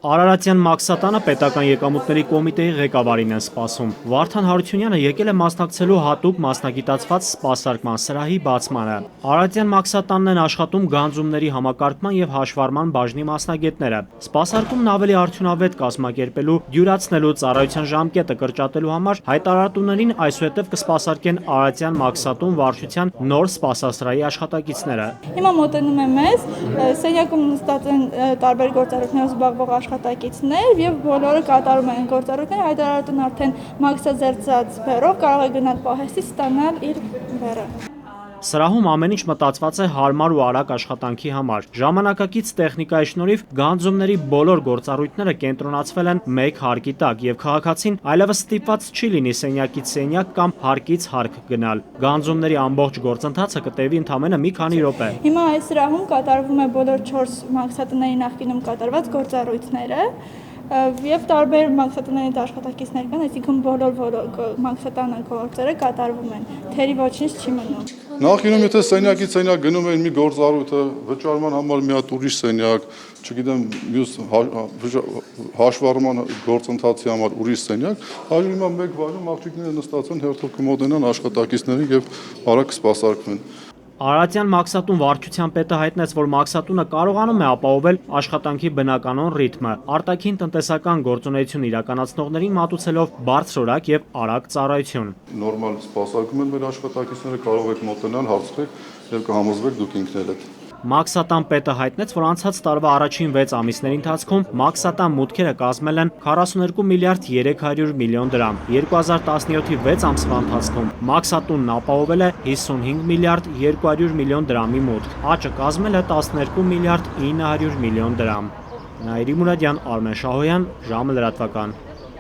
Արարատյան Մաքսատանը պետական եկամուտների կոմիտեի ղեկավարին են սպասում։ Վարդան Հարությունյանը եկել է մասնակցելու հատուկ մասնագիտացված սպասարկման սրահի բացմանը։ Արարատյան Մաքսատանն են աշխատում գանձումների համակարգման եւ հաշվառման բաժնի մասնագետները։ Սպասարկումն ավելի արդյունավետ կազմակերպելու, դյուրացնելու ծառայության ժամկետը կրճատելու համար հայտարարություններին այսուհետև կսպասարկեն Արարատյան Մաքսատուն վարչության նոր սպասասրահի աշխատակիցները։ Հիմա մոտենում եմ մեզ, սենյակում նստած են տարբեր գործառույթներով զբաղվող աշխատակիցներ եւ բոլորը կատարում են գործառույթները, հայտարարություն արդեն մաքսազերծած բեռով կարող է գնալ պահեստի ստանալ իր բեռը։ Սրահում ամեն ինչ մտածված է հարմար ու արագ աշխատանքի համար։ Ժամանակակից տեխնիկայի շնորհիվ գանձումների բոլոր գործառույթները կենտրոնացվել են մեկ հարկի տակ եւ քաղաքացին այլևս ստիպված չի լինի սենյակից սենյակ կամ հարկից հարկ գնալ։ Գանձումների ամբողջ գործընթացը կտևի ընդամենը մի քանի րոպե։ Հիմա այս սրահում կատարվում է բոլոր 4 մաքսատների նախկինում կատարված գործառույթները եւ տարբեր մաքսատների աշխատակիցներ կան, այսինքն բոլոր մաքսատանը գործերը կատարվում են։ Թերի ոչինչ չի մնում։ Նախինում եթե սենյակից սենյակ գնում են մի գործառույթը, վճարման համար մի հատ ուրիշ սենյակ, չգիտեմ, մյուս հաշվառման գործընթացի համար ուրիշ սենյակ, այժմ հիմա մեկ վայրում աղջիկները նստած են, հերթով կմոտենան աշխատակիցներին եւ արագ սպասարկվեն։ Արարատյան Մաքսատուն վարչության պետը հայտնեց, որ Մաքսատունը կարողանում է ապահովել աշխատանքի բնականոն ռիթմը, արտաքին տնտեսական գործունեություն իրականացնողներին մատուցելով բարձրորակ եւ արագ ծառայություն։ Նորմալ սպասարկում են մեր աշխատակիցները, կարող եք մոտենալ, հարցրեք եւ կհամոզվեք դուք ինքներդ։ Մաքսատան պետը հայտնեց, որ անցած տարվա առաջին 6 ամիսների ընթացքում Մաքսատան մուտքերը կազմել են 42 միլիարդ 300 միլիոն դրամ։ 2017-ի 6 ամսվա ընթացքում Մաքսատունն ապահովել է 55 միլիարդ 200 միլիոն դրամի մուտք։ Աճը կազմել է 12 միլիարդ 900 միլիոն դրամ։ Նայիրի Մուրադյան, Արմեն Շահոյան, ժամը լրատվական։